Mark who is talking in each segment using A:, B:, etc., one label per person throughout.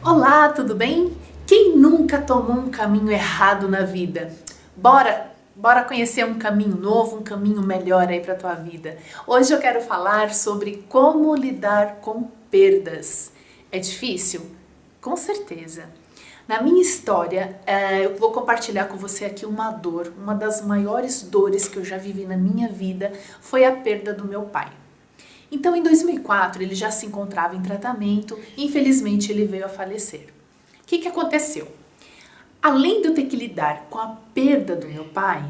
A: Olá, tudo bem? Quem nunca tomou um caminho errado na vida? Bora conhecer um caminho novo, um caminho melhor aí para tua vida. Hoje eu quero falar sobre como lidar com perdas. É difícil? Com certeza. Na minha história, eu vou compartilhar com você aqui uma dor, uma das maiores dores que eu já vivi na minha vida foi a perda do meu pai. Então, em 2004, ele já se encontrava em tratamento e, infelizmente, ele veio a falecer. O que aconteceu? Além de eu ter que lidar com a perda do meu pai,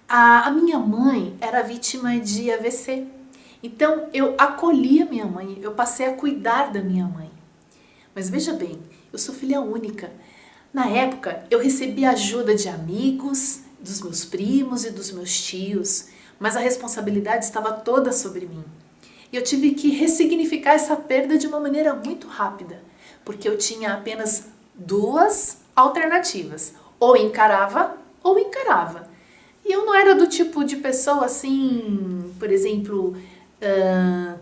A: a minha mãe era vítima de AVC. Então, eu acolhi a minha mãe, eu passei a cuidar da minha mãe. Mas veja bem, eu sou filha única. Na época, eu recebi ajuda de amigos, dos meus primos e dos meus tios, mas a responsabilidade estava toda sobre mim. E eu tive que ressignificar essa perda de uma maneira muito rápida, porque eu tinha apenas duas alternativas, ou encarava ou encarava. E eu não era do tipo de pessoa assim, por exemplo,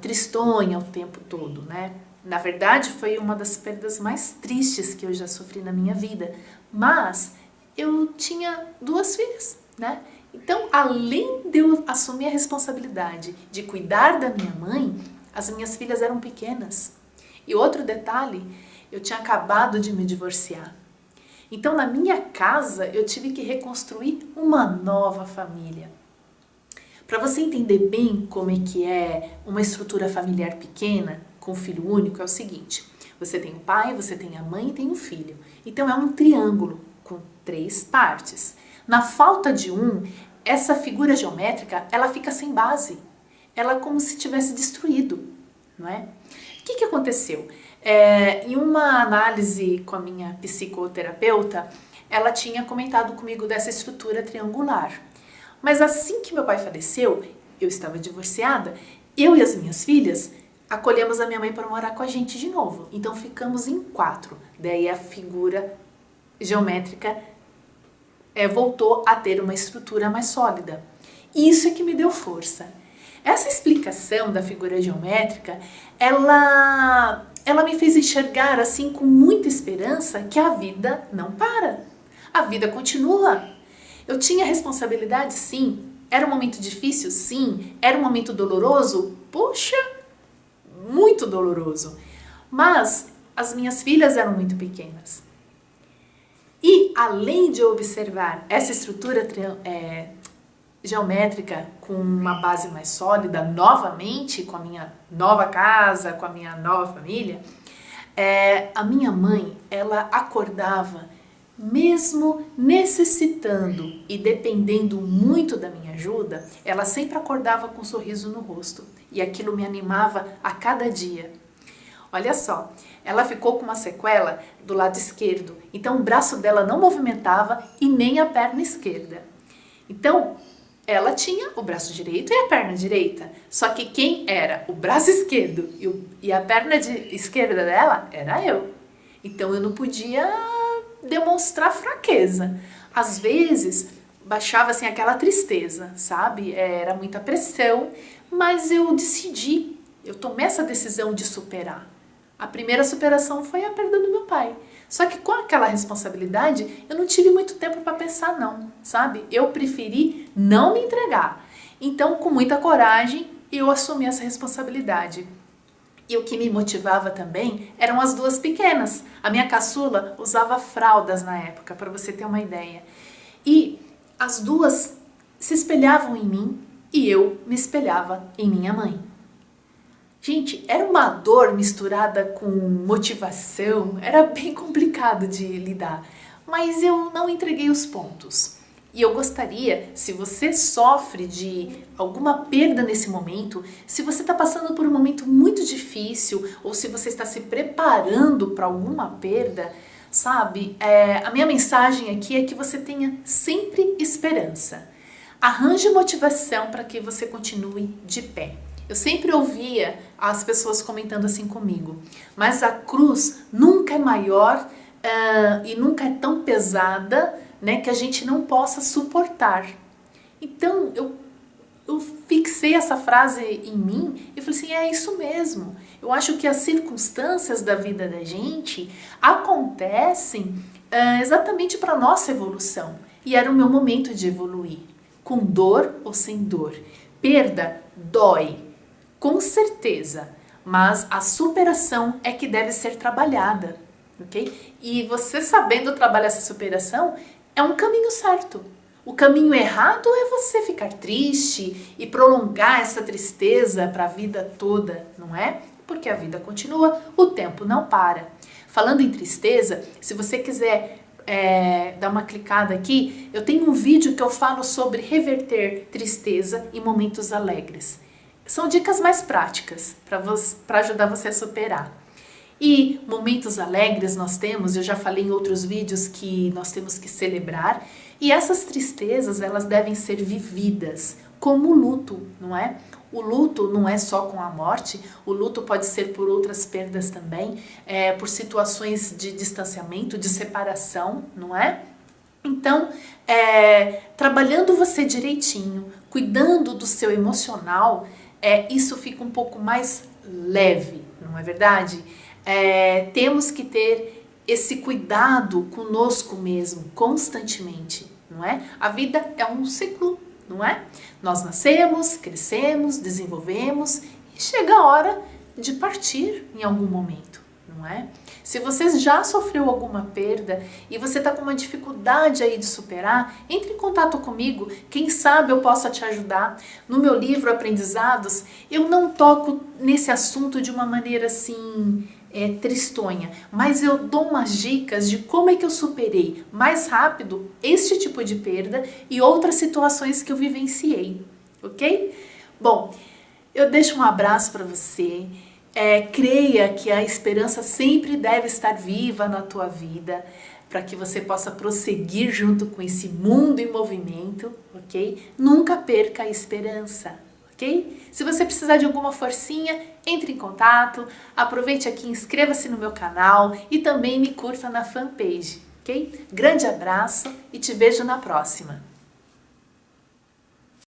A: tristonha o tempo todo, né? Na verdade, foi uma das perdas mais tristes que eu já sofri na minha vida, mas eu tinha duas filhas, né? Então, além de eu assumir a responsabilidade de cuidar da minha mãe, as minhas filhas eram pequenas. E outro detalhe, eu tinha acabado de me divorciar. Então, na minha casa, eu tive que reconstruir uma nova família. Para você entender bem como é que é uma estrutura familiar pequena, com filho único, é o seguinte: você tem o pai, você tem a mãe e tem o filho. Então, é um triângulo com três partes. Na falta de um, essa figura geométrica, ela fica sem base. Ela é como se tivesse destruído, não é? O que aconteceu? Em uma análise com a minha psicoterapeuta, ela tinha comentado comigo dessa estrutura triangular. Mas assim que meu pai faleceu, eu estava divorciada, eu e as minhas filhas acolhemos a minha mãe para morar com a gente de novo. Então ficamos em 4. Daí a figura geométrica voltou a ter uma estrutura mais sólida. Isso é que me deu força. Essa explicação da figura geométrica, ela me fez enxergar assim com muita esperança que a vida não para. A vida continua. Eu tinha responsabilidade, sim. Era um momento difícil, sim. Era um momento doloroso? Poxa, muito doloroso. Mas as minhas filhas eram muito pequenas. E além de observar essa estrutura geométrica com uma base mais sólida, novamente com a minha nova casa, com a minha nova família, a minha mãe, ela acordava, mesmo necessitando e dependendo muito da minha ajuda, ela sempre acordava com um sorriso no rosto. E aquilo me animava a cada dia. Olha só, ela ficou com uma sequela do lado esquerdo, então o braço dela não movimentava e nem a perna esquerda. Então, ela tinha o braço direito e a perna direita, só que quem era o braço esquerdo e a perna esquerda dela era eu. Então eu não podia demonstrar fraqueza. Às vezes, baixava assim aquela tristeza, sabe? Era muita pressão, mas eu tomei essa decisão de superar. A primeira superação foi a perda do meu pai. Só que com aquela responsabilidade, eu não tive muito tempo para pensar não, sabe? Eu preferi não me entregar. Então, com muita coragem, eu assumi essa responsabilidade. E o que me motivava também eram as duas pequenas. A minha caçula usava fraldas na época, para você ter uma ideia. E as duas se espelhavam em mim e eu me espelhava em minha mãe. Gente, era uma dor misturada com motivação, era bem complicado de lidar, mas eu não entreguei os pontos. E eu gostaria, se você sofre de alguma perda nesse momento, se você está passando por um momento muito difícil, ou se você está se preparando para alguma perda, sabe, a minha mensagem aqui é que você tenha sempre esperança. Arranje motivação para que você continue de pé. Eu sempre ouvia as pessoas comentando assim comigo, mas a cruz nunca é maior e nunca é tão pesada, né, que a gente não possa suportar. Então eu fixei essa frase em mim e falei assim, é isso mesmo. Eu acho que as circunstâncias da vida da gente acontecem exatamente para nossa evolução. E era o meu momento de evoluir, com dor ou sem dor. Perda dói, com certeza, mas a superação é que deve ser trabalhada, ok? E você sabendo trabalhar essa superação é um caminho certo. O caminho errado é você ficar triste e prolongar essa tristeza para a vida toda, não é? Porque a vida continua, o tempo não para. Falando em tristeza, se você quiser dar uma clicada aqui, eu tenho um vídeo que eu falo sobre reverter tristeza em momentos alegres. São dicas mais práticas para ajudar você a superar. E momentos alegres nós temos, eu já falei em outros vídeos que nós temos que celebrar, e essas tristezas elas devem ser vividas como o luto, não é? O luto não é só com a morte, o luto pode ser por outras perdas também, por situações de distanciamento, de separação, não é? Então, trabalhando você direitinho, cuidando do seu emocional, isso fica um pouco mais leve, não é verdade? Temos que ter esse cuidado conosco mesmo, constantemente, não é? A vida é um ciclo, não é? Nós nascemos, crescemos, desenvolvemos e chega a hora de partir em algum momento, não é? Se você já sofreu alguma perda e você está com uma dificuldade aí de superar, entre em contato comigo, quem sabe eu possa te ajudar. No meu livro Aprendizados, eu não toco nesse assunto de uma maneira assim tristonha, mas eu dou umas dicas de como é que eu superei mais rápido este tipo de perda e outras situações que eu vivenciei, ok? Bom, eu deixo um abraço para você. Creia que a esperança sempre deve estar viva na tua vida, para que você possa prosseguir junto com esse mundo em movimento, ok? Nunca perca a esperança, ok? Se você precisar de alguma forcinha, entre em contato, aproveite aqui, inscreva-se no meu canal e também me curta na fanpage, ok? Grande abraço e te vejo na próxima!